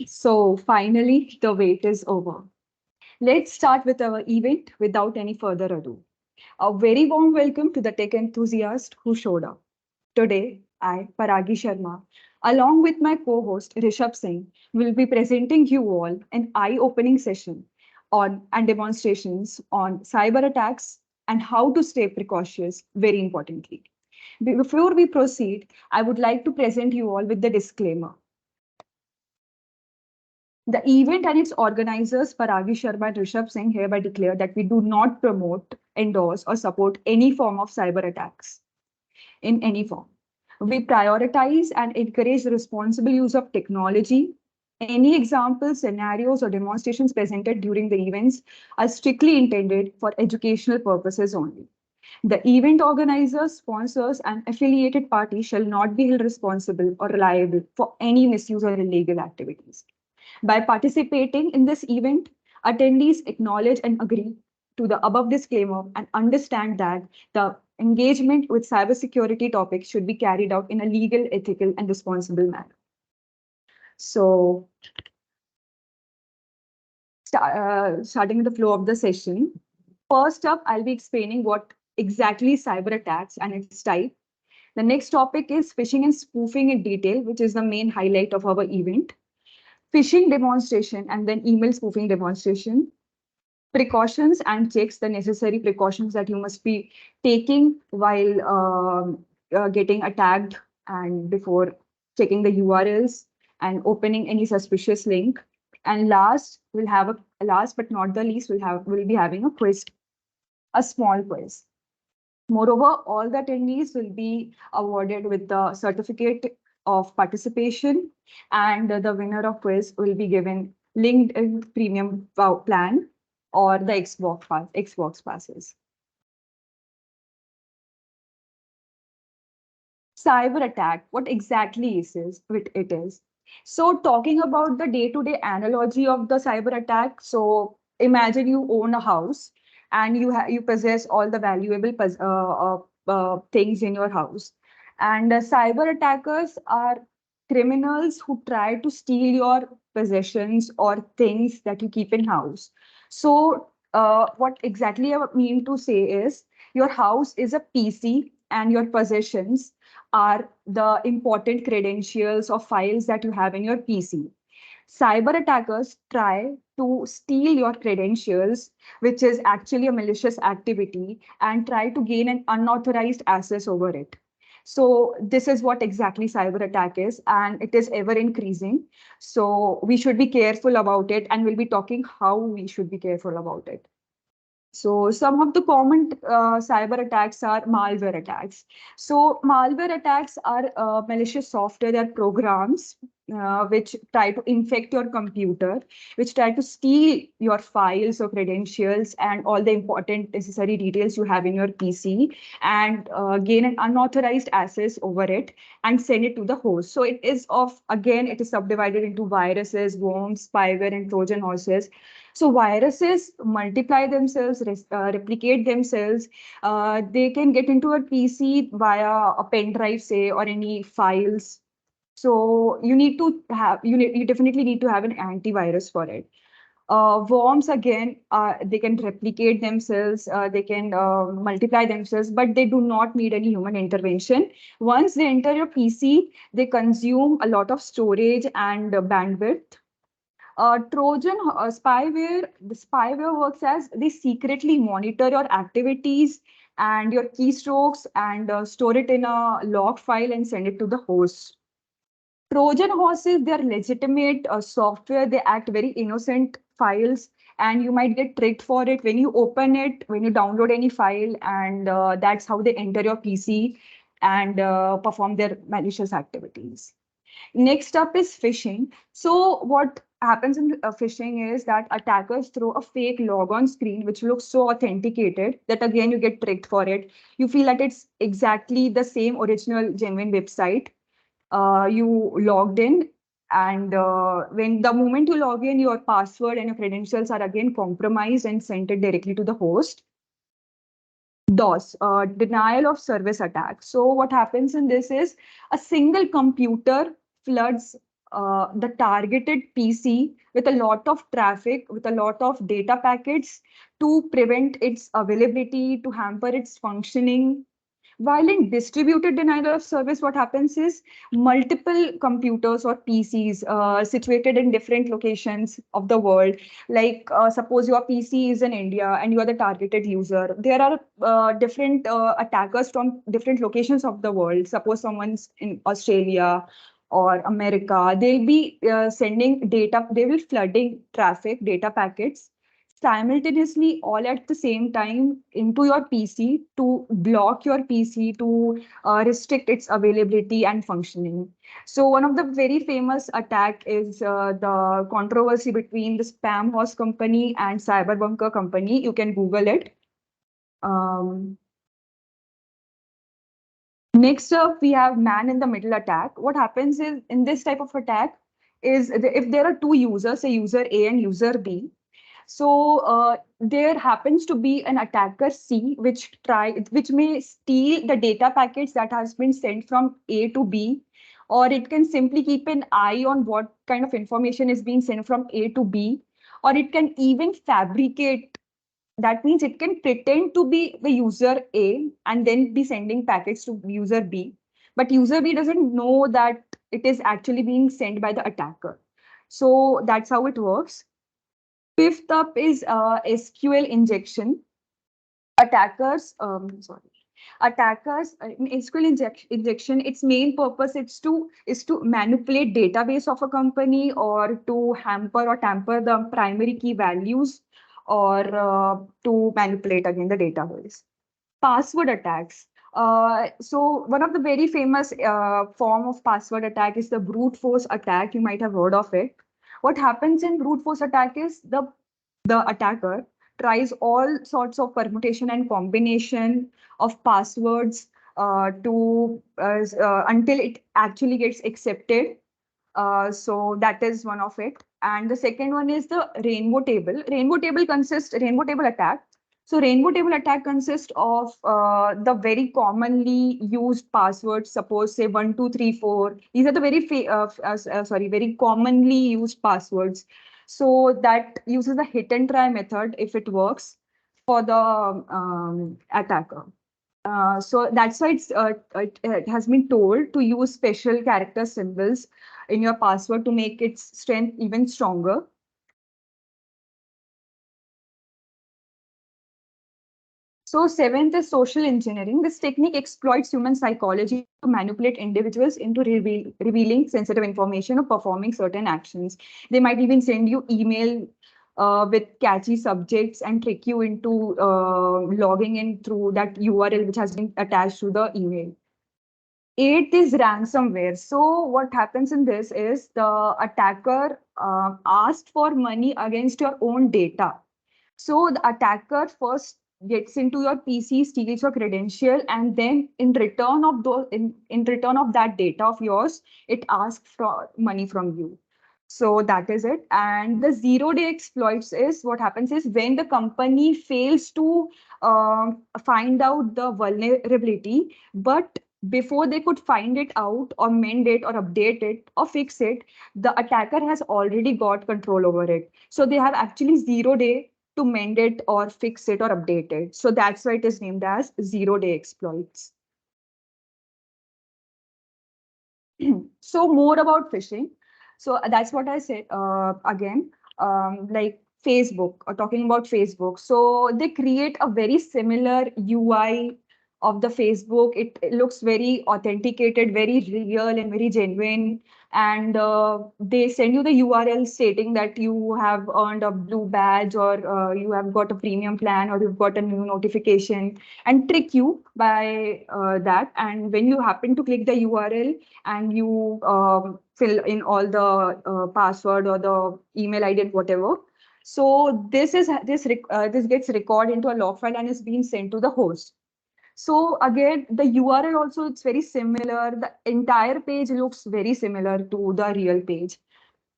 So finally, the wait is over. Let's start with our event without any further ado. A very warm welcome to the tech enthusiast who showed up. Today, I, Paragee Sharma, along with my co-host Rishabh Singh, will be presenting you all an eye-opening session on and demonstrations on cyber attacks and how to stay precautious, very importantly. Before we proceed, I would like to present you all with the disclaimer. The event and its organizers, Paragee Sharma and Rishabh Singh, hereby declare that we do not promote, endorse, or support any form of cyber attacks in any form. We prioritize and encourage the responsible use of technology. Any examples, scenarios, or demonstrations presented during the events are strictly intended for educational purposes only. The event organizers, sponsors, and affiliated parties shall not be held responsible or liable for any misuse or illegal activities. By participating in this event, attendees acknowledge and agree to the above disclaimer and understand that the engagement with cybersecurity topics should be carried out in a legal, ethical, and responsible manner. So, starting with the flow of the session, first up, I'll be explaining what exactly cyber attacks and its type. The next topic is phishing and spoofing in detail, which is the main highlight of our event. Phishing demonstration and then email spoofing demonstration. Precautions and checks, the necessary precautions that you must be taking while getting attacked and before checking the URLs and opening any suspicious link. And last but not the least, we'll be having a quiz, a small quiz. Moreover, all the attendees will be awarded with the certificate of participation, and the winner of quiz will be given LinkedIn premium plan or the Xbox passes. Cyber attack, what exactly it is? So talking about the day-to-day analogy of the cyber attack, so imagine you own a house and you possess all the valuable things in your house. And cyber attackers are criminals who try to steal your possessions or things that you keep in house. So what exactly I mean to say is your house is a PC and your possessions are the important credentials or files that you have in your PC. Cyber attackers try to steal your credentials, which is actually a malicious activity, and try to gain an unauthorized access over it. So this is what exactly cyber attack is, and it is ever increasing. So we should be careful about it, and we'll be talking how we should be careful about it. So some of the common cyber attacks are malware attacks. So malware attacks are malicious software, they're programs which try to infect your computer, which try to steal your files or credentials and all the important necessary details you have in your PC and gain an unauthorized access over it and send it to the host. So it is subdivided into viruses, worms, spyware, and Trojan horses. So viruses multiply themselves, replicate themselves. They can get into a PC via a pen drive, say, or any files. So you definitely need to have an antivirus for it. Worms again, they can replicate themselves, they can multiply themselves, but they do not need any human intervention. Once they enter your PC, they consume a lot of storage and bandwidth. The spyware works as they secretly monitor your activities and your keystrokes and store it in a log file and send it to the host. Trojan horses, they're legitimate software. They act very innocent files, and you might get tricked for it when you open it, when you download any file, and that's how they enter your PC and perform their malicious activities. Next up is phishing. So what happens in phishing is that attackers throw a fake logon screen which looks so authenticated that again you get tricked for it. You feel that it's exactly the same original genuine website. You logged in, and when the moment you log in, your password and your credentials are again compromised and sent it directly to the host. DOS, denial of service attack. So what happens in this is a single computer floods the targeted PC with a lot of traffic, with a lot of data packets to prevent its availability, to hamper its functioning. While in distributed denial of service, what happens is multiple computers or PCs situated in different locations of the world. Like suppose your PC is in India and you are the targeted user. There are different attackers from different locations of the world. Suppose someone's in Australia or America. They'll be sending data. They will flooding traffic, data packets simultaneously all at the same time into your PC to block your PC, to restrict its availability and functioning. So one of the very famous attack is the controversy between the spam host company and cyberbunker company. You can Google it. Um, Next up, we have man in the middle attack. What happens is in this type of attack is if there are two users, say user A and user B. So there happens to be an attacker C which may steal the data packets that has been sent from A to B, or it can simply keep an eye on what kind of information is being sent from A to B, or it can even fabricate. That means it can pretend to be the user A and then be sending packets to user B, but user B doesn't know that it is actually being sent by the attacker. So that's how it works. Fifth up is SQL injection. Attackers in injection. Its main purpose is to manipulate database of a company, or to hamper or tamper the primary key values, or to manipulate again the database. Password attacks. So one of the very famous form of password attack is the brute force attack. You might have heard of it. What happens in brute force attack is the attacker tries all sorts of permutation and combination of passwords to until it actually gets accepted. So that is one of it. And the second one is the rainbow table. Rainbow table attack. So rainbow table attack consists of the very commonly used passwords. Suppose say 1234. These are the very commonly used passwords. So that uses the hit and try method if it works for the attacker. So that's why it has been told to use special character symbols in your password to make its strength even stronger. So seventh is social engineering. This technique exploits human psychology to manipulate individuals into revealing sensitive information or performing certain actions. They might even send you email with catchy subjects and trick you into logging in through that URL which has been attached to the email. Eighth is ransomware. So what happens in this is the attacker asked for money against your own data. So the attacker first gets into your PC, steals your credential, and then in return of in return of that data of yours, it asks for money from you. So that is it. And the 0-day exploits is what happens is when the company fails to find out the vulnerability, but before they could find it out or mend it or update it or fix it, the attacker has already got control over it. So they have actually 0-day to mend it or fix it or update it. So that's why it is named as 0-day exploits. So more about phishing. So that's what I said again, like Facebook, or talking about Facebook. So they create a very similar UI of the Facebook. It looks very authenticated, very real and very genuine. And they send you the URL stating that you have earned a blue badge, or you have got a premium plan, or you've got a new notification, and trick you by that. And when you happen to click the URL, and you fill in all the password or the email ID and whatever. So this gets recorded into a log file and is being sent to the host. So again, the URL also, it's very similar. The entire page looks very similar to the real page.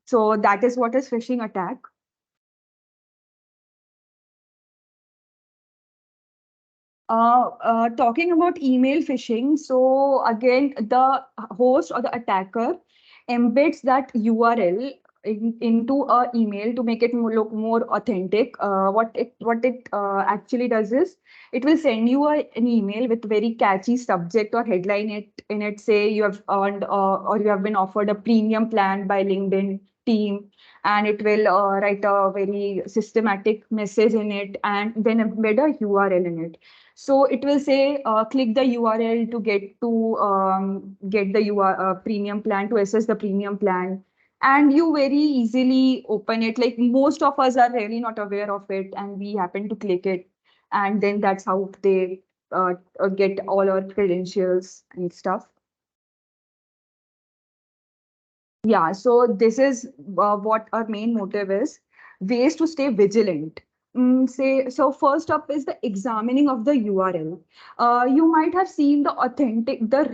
So that is what is phishing attack. Talking about email phishing, so again, the host or the attacker embeds that URL into a email to make it look more authentic. What it actually does is it will send you an email with very catchy subject or headline in it. Say you have earned or you have been offered a premium plan by LinkedIn team, and it will write a very systematic message in it, and then embed a URL in it. So it will say, click the URL to get the premium plan, to access the premium plan. And you very easily open it. Like most of us are really not aware of it, and we happen to click it. And then that's how they get all our credentials and stuff. Yeah, so this is what our main motive is. Ways to stay vigilant. So first up is the examining of the URL. You might have seen the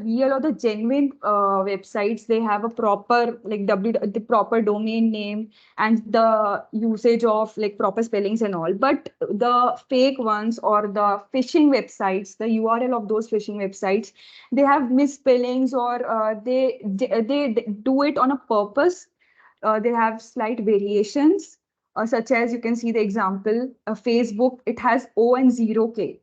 real or the genuine websites. They have a proper like the proper domain name and the usage of like proper spellings and all. But the fake ones or the phishing websites, the URL of those phishing websites, they have misspellings, or they do it on a purpose. They have slight variations, such as you can see the example, Facebook, it has O and 0K.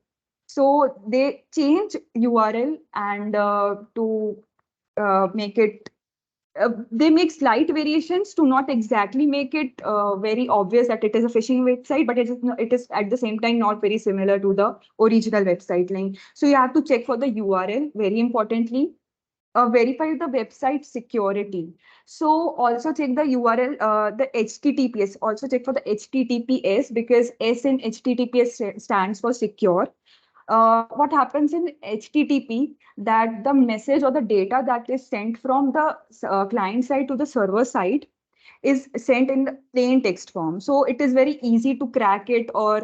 So they change URL and to make it they make slight variations to not exactly make it very obvious that it is a phishing website, but it is at the same time not very similar to the original website link. So you have to check for the URL very importantly. Verify the website security. So also check the URL, the HTTPS. Also check for the HTTPS, because S in HTTPS stands for secure. What happens in HTTP, that the message or the data that is sent from the client side to the server side is sent in the plain text form. So it is very easy to crack it or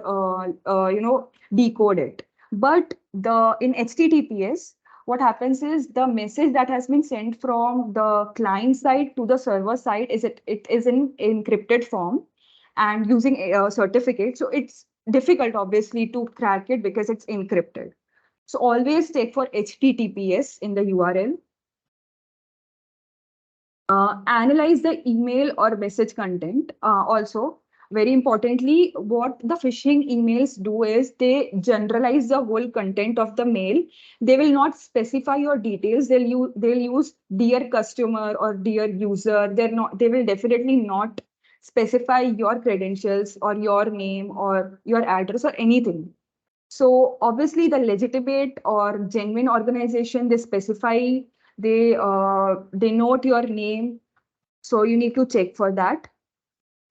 decode it. But the in HTTPS, what happens is the message that has been sent from the client side to the server side it is in encrypted form and using a certificate. So it's difficult obviously to crack it because it's encrypted. So always check for HTTPS in the URL. Analyze the email or message content. Also, very importantly, what the phishing emails do is they generalize the whole content of the mail. They will not specify your details. They'll use dear customer or dear user. They will definitely not specify your credentials or your name or your address or anything. So obviously the legitimate or genuine organization, they specify, they note your name. So you need to check for that.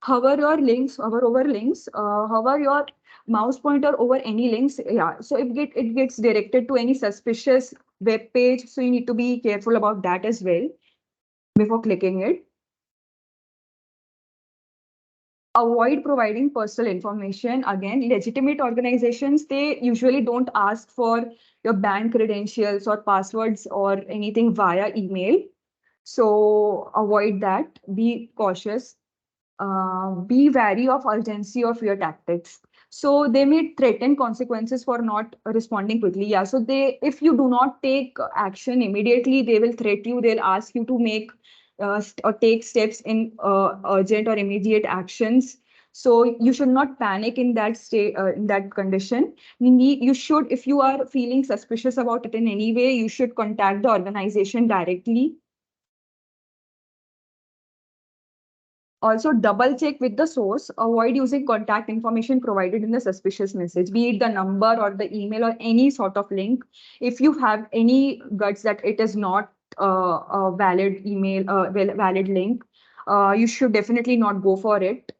Hover over links, hover your mouse pointer over any links. Yeah. So it gets directed to any suspicious web page. So you need to be careful about that as well before clicking it. Avoid providing personal information. Again, legitimate organizations, they usually don't ask for your bank credentials or passwords or anything via email. So avoid that. Be cautious. Be wary of urgency of your tactics. So they may threaten consequences for not responding quickly. Yeah. So if you do not take action immediately, they will threat you. They'll ask you to make or take steps in urgent or immediate actions. So you should not panic in that state, in that condition. You should, if you are feeling suspicious about it in any way, you should contact the organization directly. Also, double check with the source. Avoid using contact information provided in the suspicious message, be it the number or the email or any sort of link. If you have any guts that it is not a valid email, valid link, you should definitely not go for it.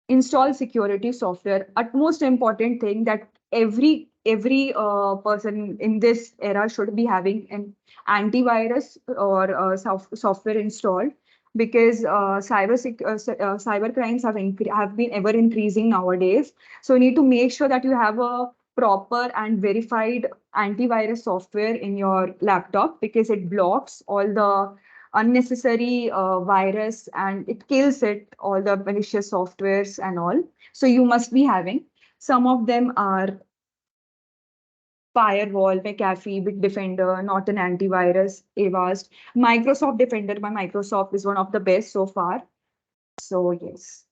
Install security software. Utmost important thing that every person in this era should be having an antivirus or software installed, because cyber crimes have been ever increasing nowadays. So you need to make sure that you have a proper and verified antivirus software in your laptop, because it blocks all the unnecessary virus and it kills it, all the malicious softwares and all. So you must be having. Some of them are Firewall, McAfee, Bitdefender, Norton Antivirus, Avast. Microsoft Defender by Microsoft is one of the best so far. So yes.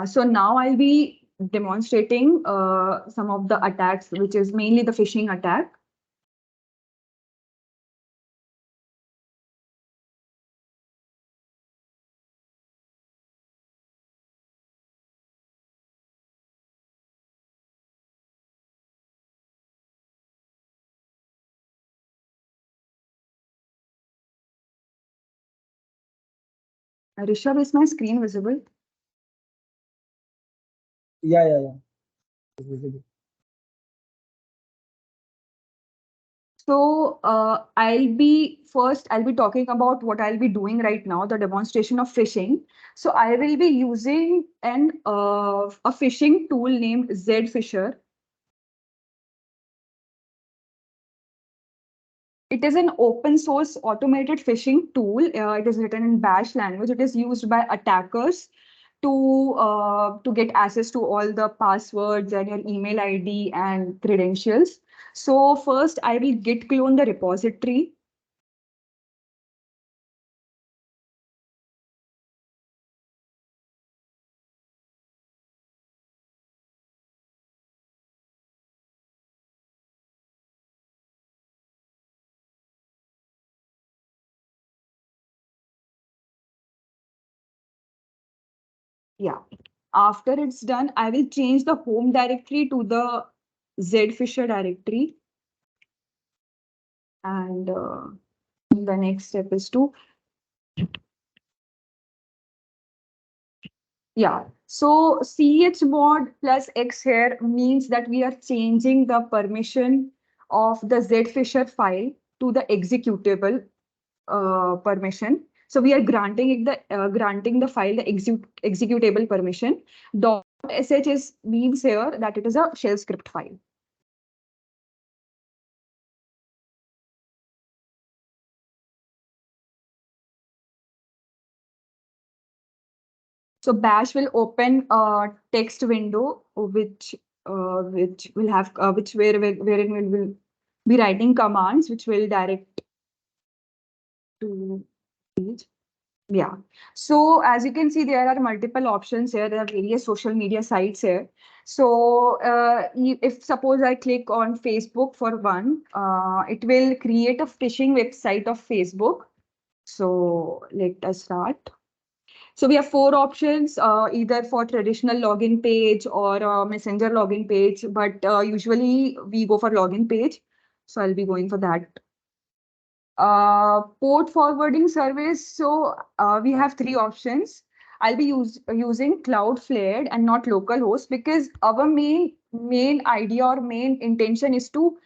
So now I'll be demonstrating some of the attacks, which is mainly the phishing attack. Rishabh, is my screen visible? Yeah. It's visible. So I'll be talking about what I'll be doing right now, the demonstration of phishing. So I will be using a phishing tool named Zfisher. It is an open source automated phishing tool. It is written in Bash language. It is used by attackers to get access to all the passwords and your email ID and credentials. So first, I will git clone the repository. Yeah. After it's done, I will change the home directory to the Zfisher directory. And the next step is to, yeah. So chmod plus X here means that we are changing the permission of the Zfisher file to the executable permission. So we are granting the file the executable permission. .sh is means here that it is a shell script file. So Bash will open a text window which will have which wherein will be writing commands which will direct to page. Yeah. So as you can see, there are multiple options here. There are various social media sites here. So if suppose I click on Facebook for one, it will create a phishing website of Facebook. So let us start. So we have four options, either for traditional login page or messenger login page, but usually we go for login page. So I'll be going for that. Port forwarding service. So we have three options. I'll be using Cloudflare and not localhost because our main idea or main intention is to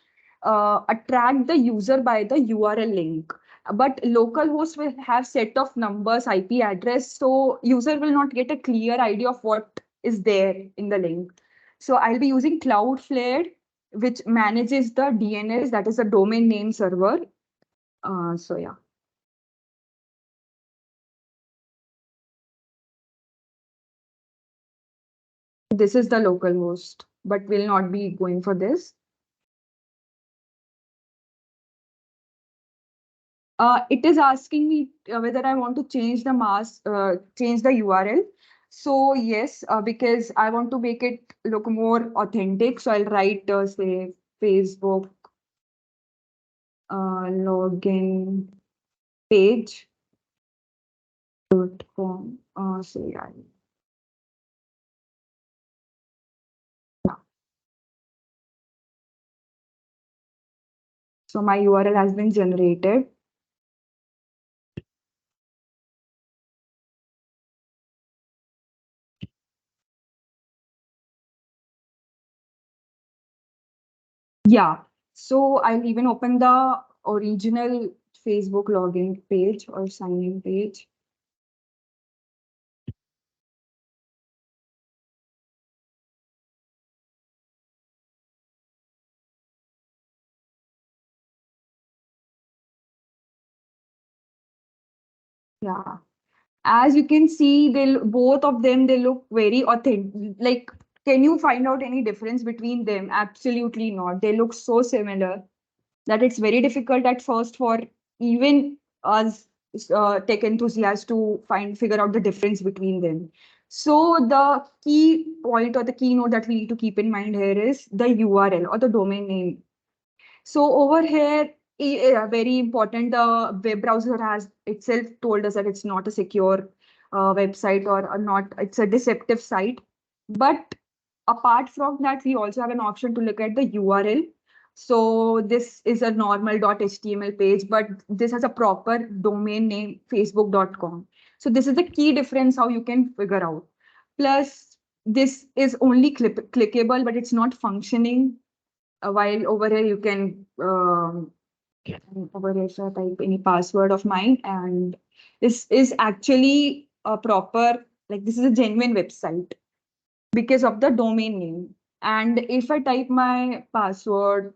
attract the user by the URL link. But localhost will have set of numbers, IP address, so user will not get a clear idea of what is there in the link. So I'll be using Cloudflare, which manages the DNS, that is a domain name server. So yeah, this is the local host, but we'll not be going for this. It is asking me whether I want to change the change the URL. So yes, because I want to make it look more authentic. So I'll write say Facebook login page .com. So yeah. Yeah. So my URL has been generated. Yeah. So I'll even open the original Facebook login page or sign in page. Yeah. As you can see, both of them they look very authentic. Like can you find out any difference between them? Absolutely not. They look so similar that it's very difficult at first for even us tech enthusiasts to figure out the difference between them. So the key point or the keynote that we need to keep in mind here is the URL or the domain name. So over here, very important, the web browser has itself told us that it's not a secure website or not, it's a deceptive site. But apart from that, we also have an option to look at the URL. So this is a normal .html page, but this has a proper domain name, facebook.com. So this is the key difference how you can figure out. Plus, this is only clickable, but it's not functioning. While over here you can over here if I type any password of mine, and this is actually a proper, like this is a genuine website because of the domain name. And if I type my password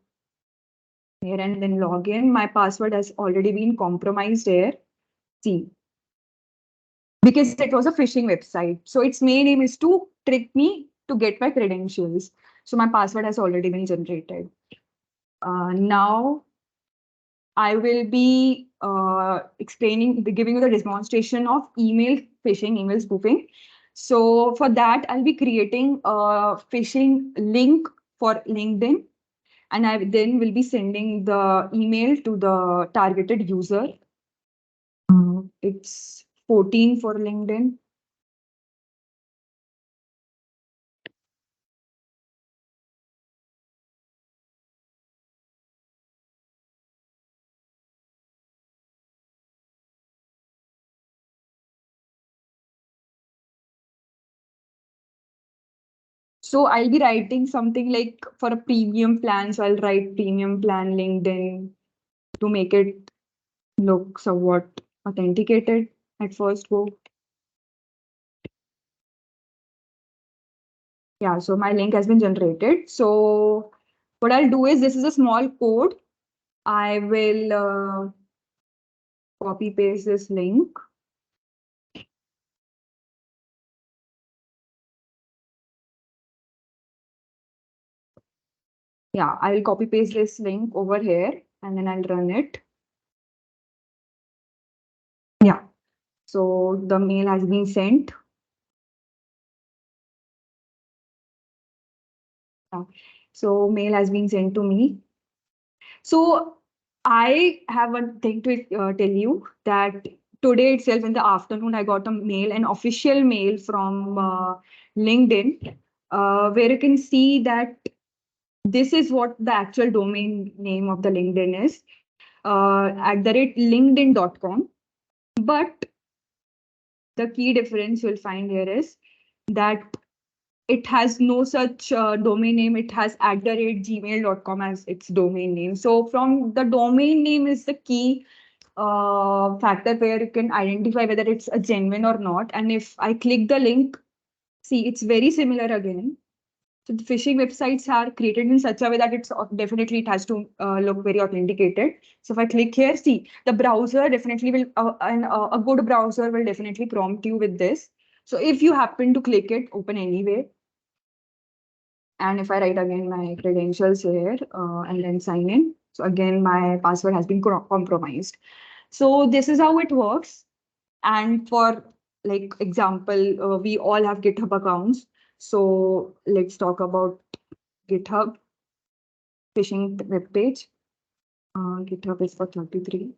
here and then log in, my password has already been compromised here. See, because it was a phishing website. So its main aim is to trick me to get my credentials. So my password has already been generated. Now I will be giving you the demonstration of email phishing, email spoofing. So for that, I'll be creating a phishing link for LinkedIn, and I then will be sending the email to the targeted user. It's 14 for LinkedIn. So I'll be writing something like for a premium plan. So I'll write premium plan LinkedIn to make it look somewhat authenticated at first go. Yeah, so my link has been generated. So what I'll do is, this is a small code. I will copy paste this link. Yeah, I will copy paste this link over here and then I'll run it. Yeah, so the mail has been sent. Yeah. So mail has been sent to me. So I have one thing to tell you that today itself in the afternoon, I got a mail, an official mail from LinkedIn, where you can see that this is what the actual domain name of the LinkedIn is, at the rate linkedin.com. But the key difference you'll find here is that it has no such domain name. It has at the rate gmail.com as its domain name. So from the domain name is the key factor where you can identify whether it's a genuine or not. And if I click the link, see, it's very similar again. So the phishing websites are created in such a way that it's definitely it has to look very authenticated. So if I click here, see, the browser definitely will, a good browser will definitely prompt you with this. So if you happen to click it, open anyway. And if I write again my credentials here and then sign in, so again, my password has been compromised. So this is how it works. And for like example, we all have GitHub accounts. So let's talk about GitHub phishing web page. GitHub is for 33.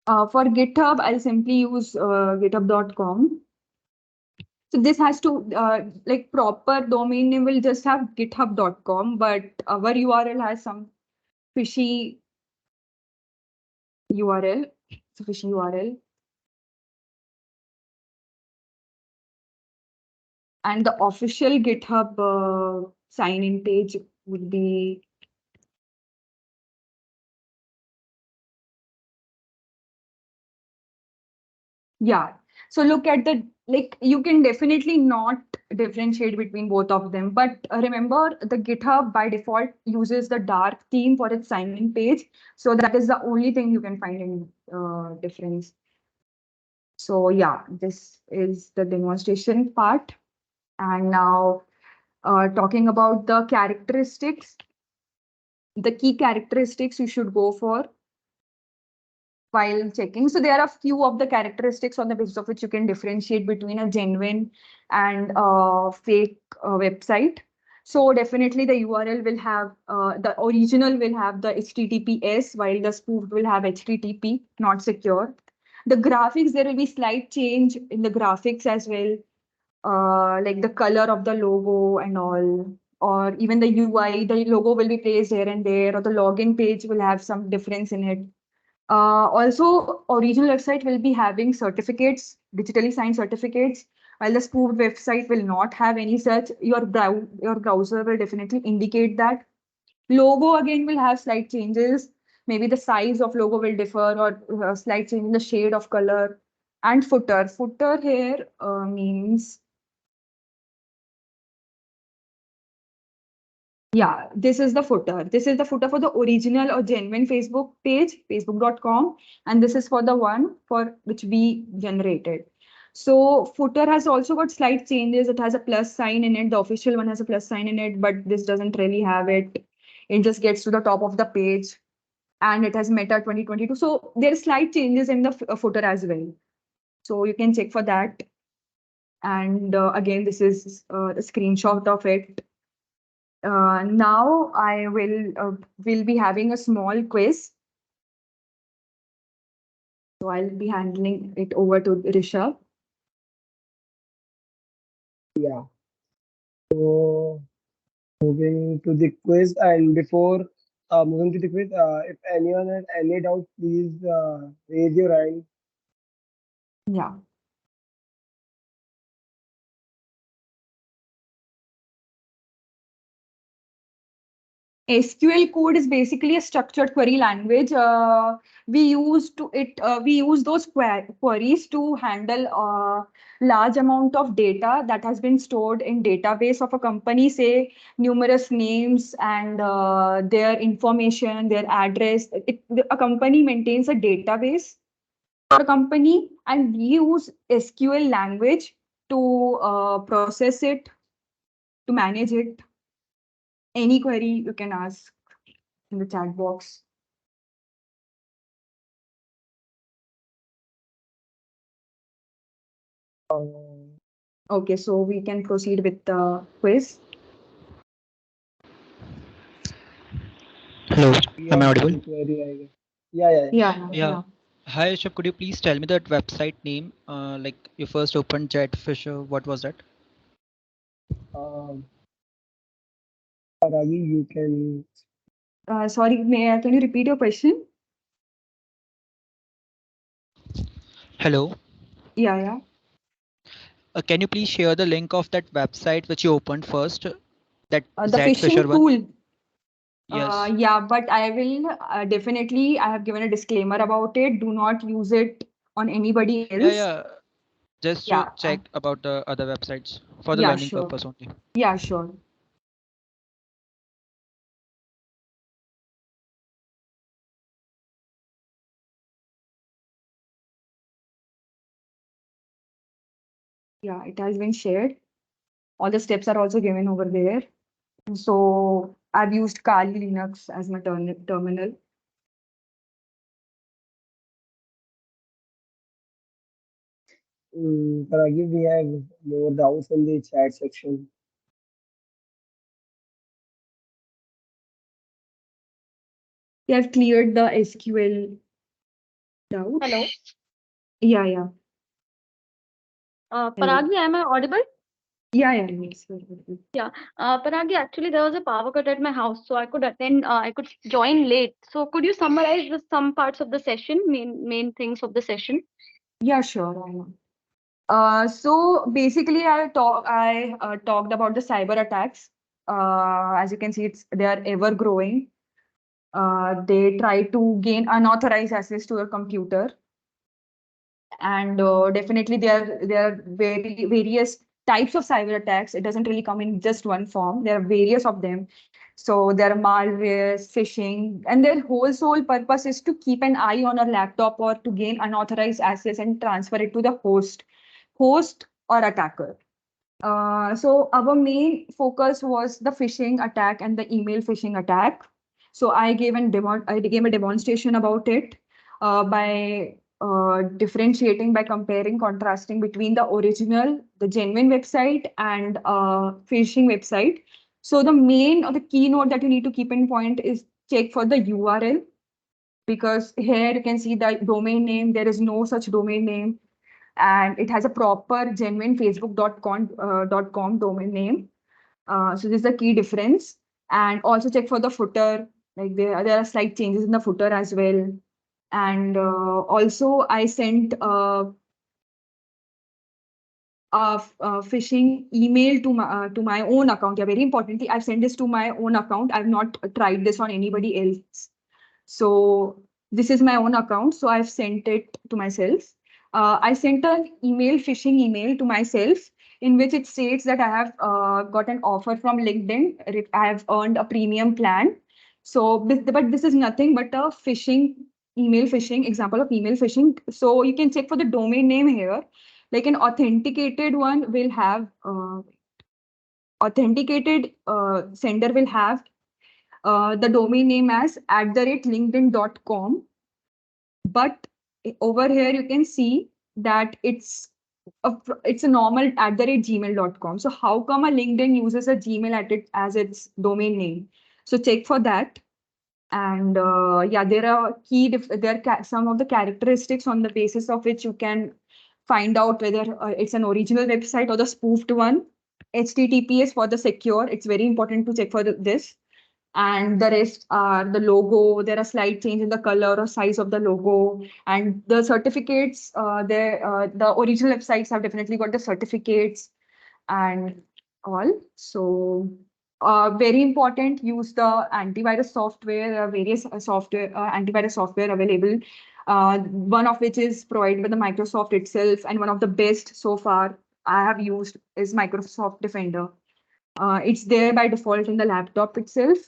For GitHub, I'll simply use github.com. So this has to like proper domain name will just have github.com, but our URL has some fishy URL. It's a fishy URL. And the official GitHub sign-in page would be, yeah. So look at the like you can definitely not differentiate between both of them. But remember, the GitHub by default uses the dark theme for its sign-in page. So that is the only thing you can find in difference. So yeah, this is the demonstration part. And now talking about the characteristics, the key characteristics you should go for while checking. So there are a few of the characteristics on the basis of which you can differentiate between a genuine and a fake website. So definitely the URL will have, the original will have the HTTPS, while the spoofed will have HTTP, not secure. The graphics, there will be slight change in the graphics as well, like the color of the logo and all, or even the UI, the logo will be placed here and there, or the login page will have some difference in it. Also, original website will be having certificates, digitally signed certificates, while the spoofed website will not have any such. Your browser will definitely indicate that. Logo again will have slight changes. Maybe the size of logo will differ, or slight change in the shade of color. And footer. Footer here means, yeah, this is the footer. This is the footer for the original or genuine Facebook page, facebook.com. And this is for the one for which we generated. So footer has also got slight changes. It has a plus sign in it. The official one has a plus sign in it, but this doesn't really have it. It just gets to the top of the page, and it has Meta 2022. So there are slight changes in the footer as well. So you can check for that. And again, this is a screenshot of it. Now I will be having a small quiz. So I'll be handling it over to Rishabh. Yeah. So moving to the quiz, and before moving to the quiz, if anyone has any doubt, please raise your hand. Yeah. SQL code is basically a structured query language. We use those queries to handle a large amount of data that has been stored in database of a company, say numerous names and their information, their address. A company maintains a database for a company, and we use SQL language to process it, to manage it. Any query you can ask in the chat box. Um, Okay, so we can proceed with the quiz. Hello, we am I have audible? one query, I guess. Yeah, yeah, Yeah, Yeah. yeah. Hi, Rishabh, could you please tell me that website name? Like you first opened Jet Fisher, what was that? yeah. Paragee, you can. Sorry, can you repeat your question? Hello. Yeah, yeah. Can you please share the link of that website which you opened first? That The Jet Fisher phishing one? tool. Yes. Yeah, but I will definitely, I have given a disclaimer about it. Do not use it on anybody Yeah, else. yeah. Just to Yeah, check about the other websites for the yeah, learning sure. purpose only. Yeah, sure. Yeah, it has been shared. All the steps are also given over there. So I've used Kali Linux as my terminal. Paragee, we have more doubts in the chat section. We have cleared the SQL doubt. Hello. Yeah, yeah. Hello. Paragi, am I audible? Yeah, yeah, yes. Yeah. Paragi, actually, there was a power cut at my house, so I could join late. So, could you summarize some parts of the session, main things of the session? Yeah, sure. I know. So basically, I talked about the cyber attacks. As you can see, they are ever growing. They try to gain unauthorized access to your computer. And definitely there are various types of cyber attacks. It doesn't really come in just one form. There are various of them. So there are malware, phishing, and their whole sole purpose is to keep an eye on a laptop or to gain unauthorized access and transfer it to the host or attacker. So our main focus was the phishing attack and the email phishing attack. So I gave a demonstration about it by differentiating by comparing, contrasting between the original, the genuine website and phishing website. So the main or the keynote that you need to keep in point is check for the URL, because here you can see the domain name. There is no such domain name, and it has a proper genuine facebook.com domain name. So this is the key difference. And also check for the footer. Like there are slight changes in the footer as well. And also I sent phishing email to my own account. Yeah, very importantly, I've sent this to my own account. I've not tried this on anybody else. So this is my own account. So I've sent it to myself. I sent an phishing email to myself, in which it states that I have got an offer from LinkedIn. I have earned a premium plan. So, but this is nothing but a email phishing, example of email phishing. So you can check for the domain name here. Like an authenticated one will have, authenticated sender will have the domain name as @linkedin.com. But over here you can see that it's a normal @gmail.com. So how come a LinkedIn uses a Gmail as its domain name? So check for that. And yeah, there are some of the characteristics on the basis of which you can find out whether it's an original website or the spoofed one. HTTPS for the secure. It's very important to check for this. And the rest are the logo. There are slight change in the color or size of the logo, and the certificates. The original websites have definitely got the certificates and all. So very important, use the antivirus software. There are various antivirus software available, one of which is provided by the Microsoft itself, and one of the best so far I have used is Microsoft Defender. It's there by default in the laptop itself.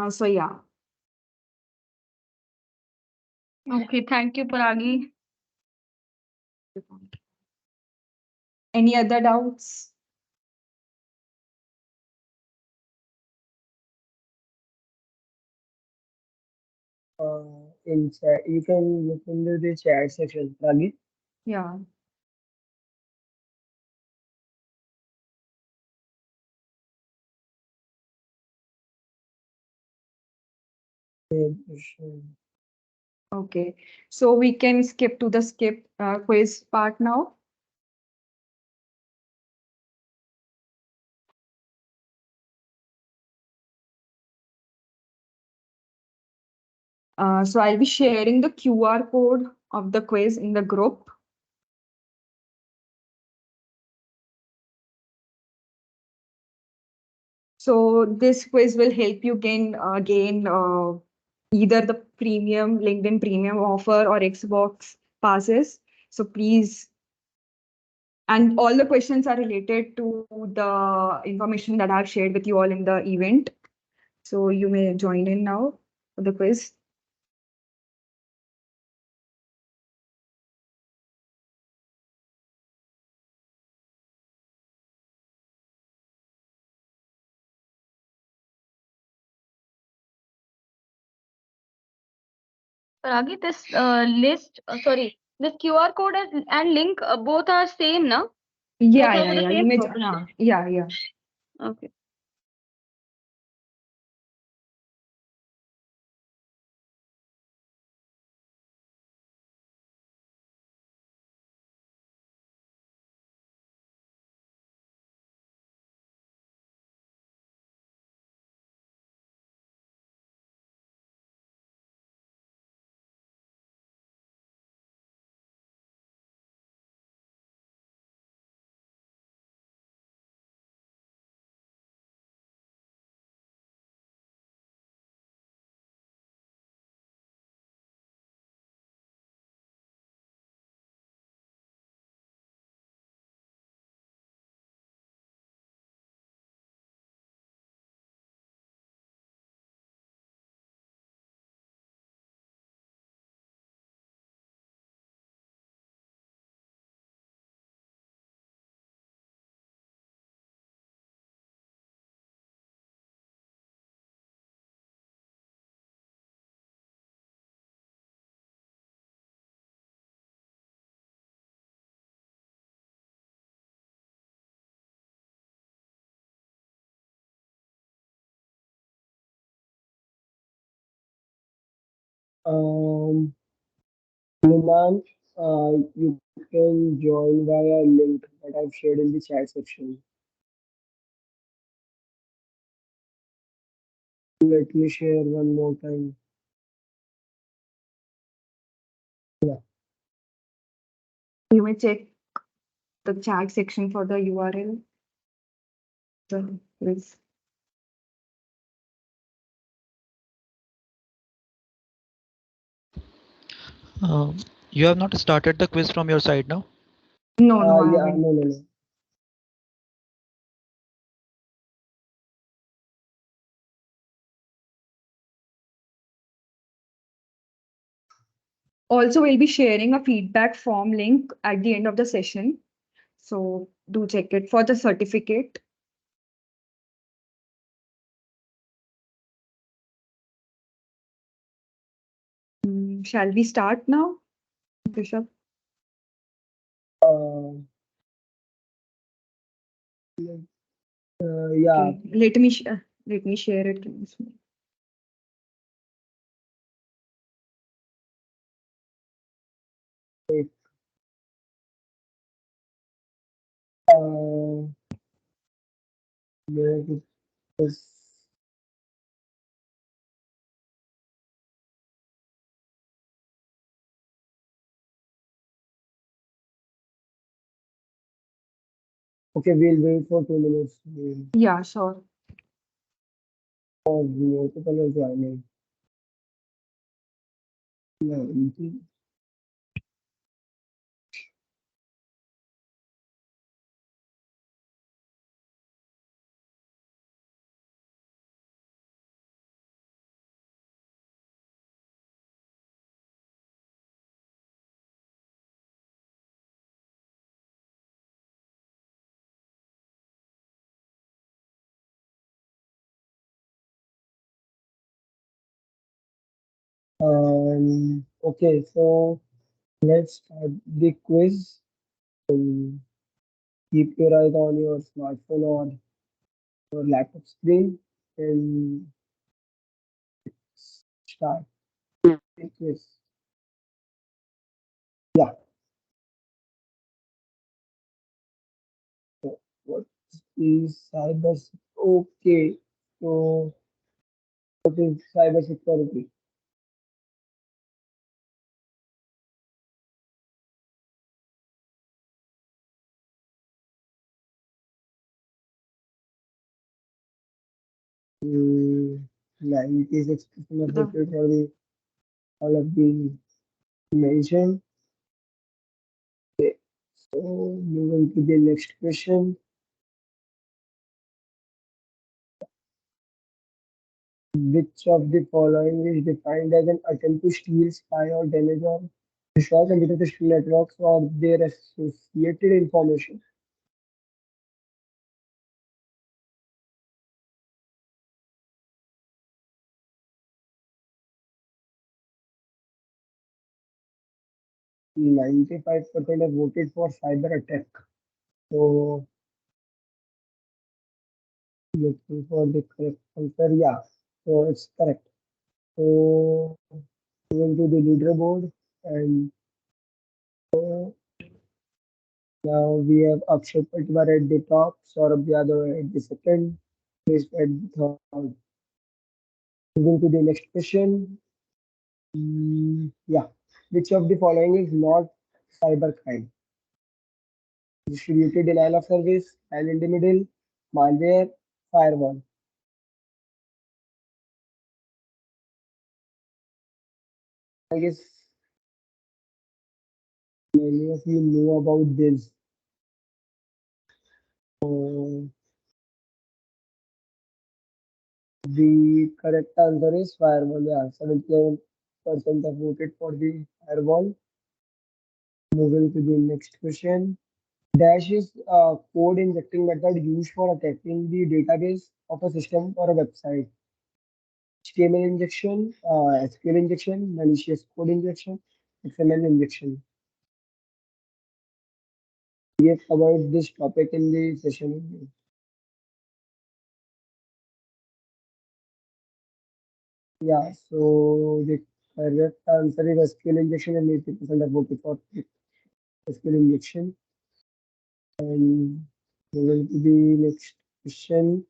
So yeah. Okay, thank you, Paragee. Any other doubts? In chat, you can look into the chat section, Ragi. Yeah. Okay. So we can skip to the quiz part now. So I'll be sharing the QR code of the quiz in the group. So this quiz will help you gain either the premium LinkedIn premium offer or Xbox passes. So please, and all the questions are related to the information that I've shared with you all in the event. So you may join in now for the quiz. Paragee, this this QR code and link both are same, no? Yeah, Both are yeah, for the yeah. You same may, group. yeah, yeah. Okay. Um, Numan, you can join via link that I've shared in the chat section. Let me share one more time. Yeah. You may check the chat section for the URL. Please. You have not started the quiz from your side now? No, no, I Yeah, haven't. no, no, no. Also, we'll be sharing a feedback form link at the end of the session. So do check it for the certificate. Shall we start now, Rishabh? Uh, yeah, Okay, let me share it. wait, where it is. Okay, we'll wait for 2 minutes Yeah, sure. for more people are joining. Yeah, okay, so let's start the quiz. Um, Keep your eyes on your smartphone or your laptop screen and start the quiz. Yeah, so what is cyber? Okay, so what is cyber security? 96% of The voted for the all of the mentioned. Okay, so moving to the next question. Which of the following is defined as an attempt to steal, spy, or damage or destroy computer system networks or their associated information? - 95% have voted for cyber attack. So looking for the correct answer. Yeah, so it's correct. So moving to the leaderboard, and so now we have Akshay Patwar at the top, Saurabh Yadav at the second, Chris at the third. Moving to the next question. Yeah. Which of the following is not cybercrime? Distributed denial of service, and in the middle, malware, firewall. I guess many of you know about this. So the correct answer is firewall. Yeah, 77% have voted for the firewall. Moving to the next question. Dash is a code injecting method used for attacking the database of a system or a website. HTML injection, SQL injection, malicious code injection, XML injection. We have covered this topic in the session. Yeah, so the correct answer is SQL injection, and 80% are voted for SQL injection. And moving to the next question.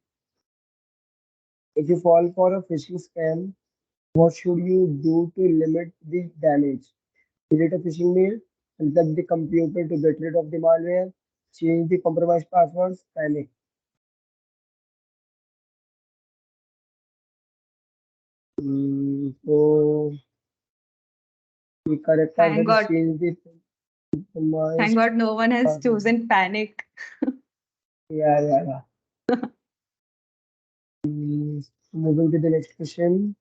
If you fall for a phishing scam, what should you do to limit the damage? Delete a phishing mail, unplug the computer to get rid of the malware, change the compromised passwords, panic. So the correct answer Thank is God. change the Thank compromised God no one has password. chosen panic. Yeah, yeah, yeah. Moving to the next question.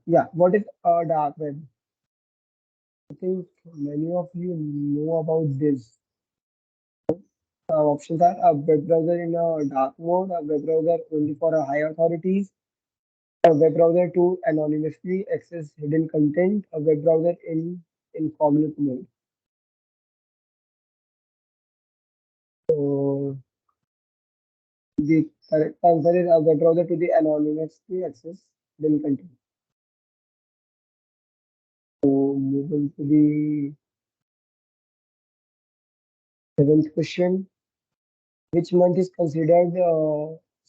Yeah. What is a dark web? I think many of you know about this. Options are a web browser in a dark mode, a web browser only for a high authorities, a web browser to anonymously access hidden content, a web browser in incognito mode. So the correct answer is a web browser to the anonymously access hidden content. So moving to the seventh question. Which month is considered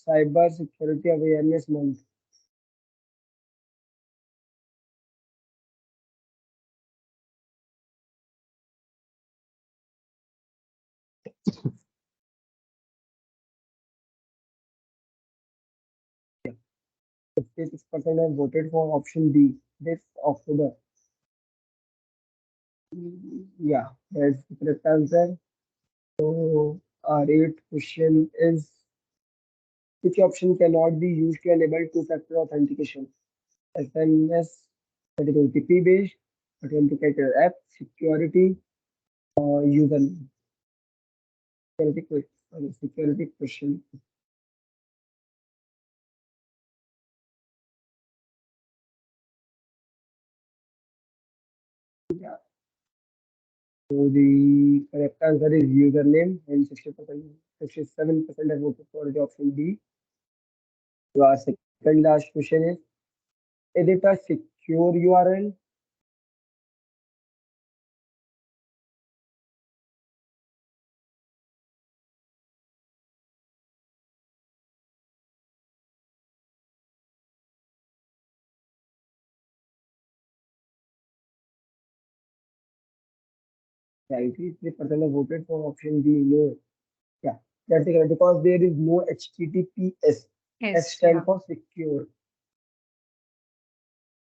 Cyber Security Awareness Month? Yeah. 56% have voted for option B, this October. Yeah, that's the correct answer. So our eighth question is which option cannot be used to enable two-factor authentication? SMS, that is OTP based, authenticator app, security, username. Security question. Yeah. So the correct answer is username, and 60%, 67% have voted for the option D. So our second last question is it a secure URL? Yeah, 83% have voted for option B, no. Yeah, that's correct because there is no HTTPS. S Yes, stand yeah. for secure.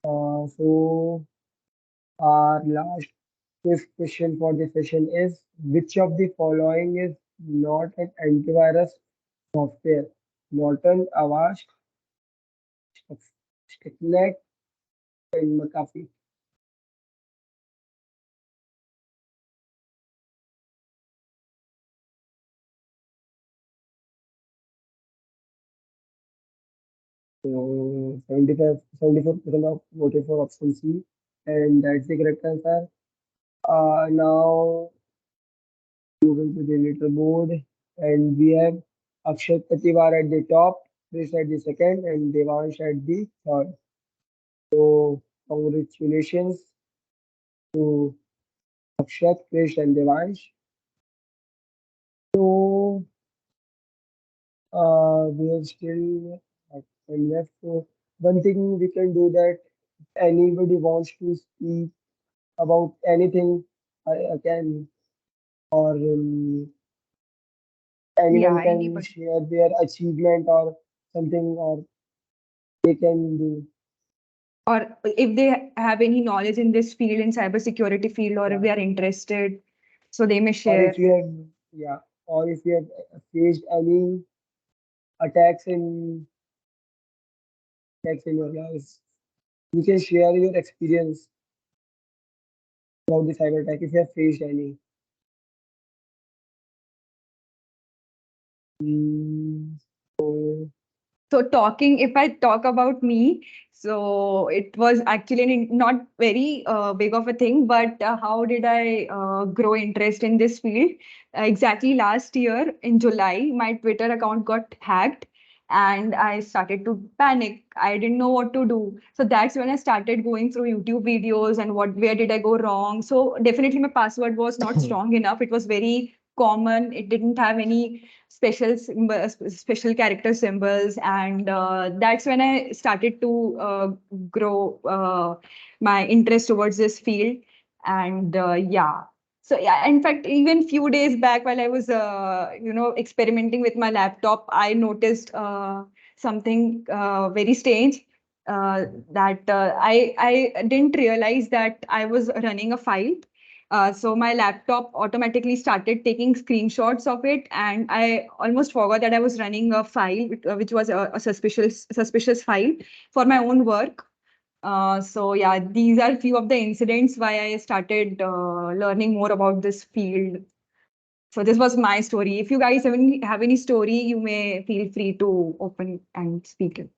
So our last fifth question for the session is which of the following is not an antivirus software? Norton, Avast, Sticknet, and McAfee. So 74% of voted for option C, and that's the correct answer. Now moving to the leaderboard, and we have Akshat Patiwar at the top, Chris at the second, and Devansh at the third. So congratulations to Akshat, Chris, and Devansh. So we have still and left. So one thing we can do that anybody wants to speak about anything, I can or Yeah, anyone can anybody. share their achievement or something or they can do. Or if they have any knowledge in this field, in cybersecurity field, or if Yeah. they are interested, so they may Or share. if you have, yeah, or if you have faced any attacks in your life, you can share your experience about the cyber attack if you have faced any. Mm, so, So talking, if I talk about me, so it was actually not very big of a thing, but how did I grow interest in this field? Exactly last year in July, my Twitter account got hacked, and I started to panic. I didn't know what to do. So that's when I started going through YouTube videos and where did I go wrong. So definitely my password was not strong enough. It was very common. It didn't have any special character symbols, and that's when I started to grow my interest towards this field. And yeah, so yeah, in fact, even few days back while I was, experimenting with my laptop, I noticed something very strange. That I didn't realize that I was running a file. So my laptop automatically started taking screenshots of it, and I almost forgot that I was running a file, which was a suspicious file for my own work. So yeah, these are few of the incidents why I started learning more about this field. So this was my story. If you guys have any story, you may feel free to open and speak it.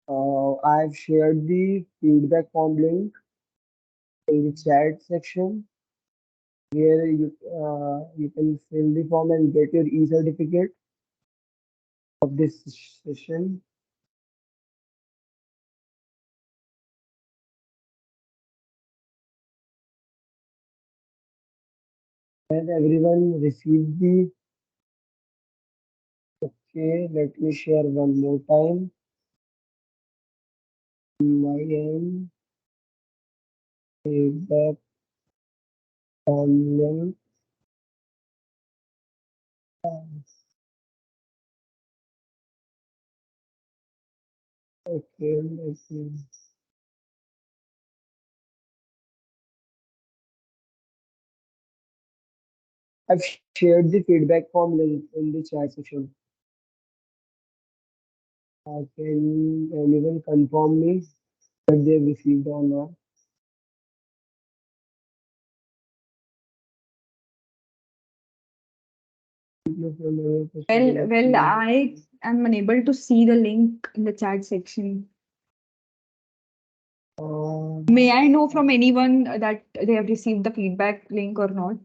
I've shared the feedback form link in the chat section where you can fill the form and get your e-certificate of this session. And everyone received the. Okay, let me share one more time. My end feedback form link. Okay, let me. I've shared the feedback form link in the chat section. Can anyone confirm me that they received or not? Well, I am unable to see the link in the chat section. May I know from anyone that they have received the feedback link or not?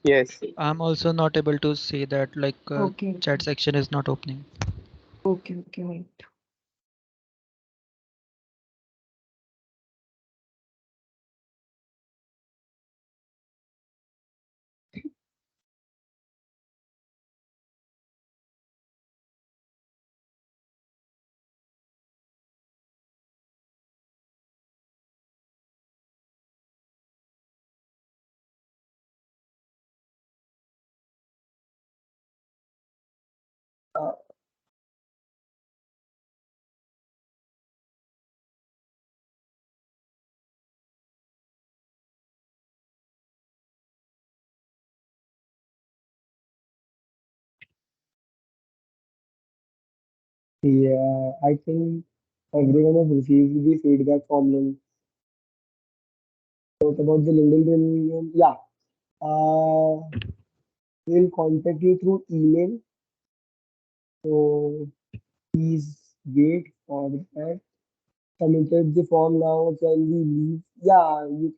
Yes. I'm also not able to see that, like Okay, chat section is not opening. okay, right. Uh, yeah, I think everyone has received the feedback form link. What about the LinkedIn premium? Yeah, we'll contact you through email. So please wait for that. Submitted the form now. Can we leave? Yeah, you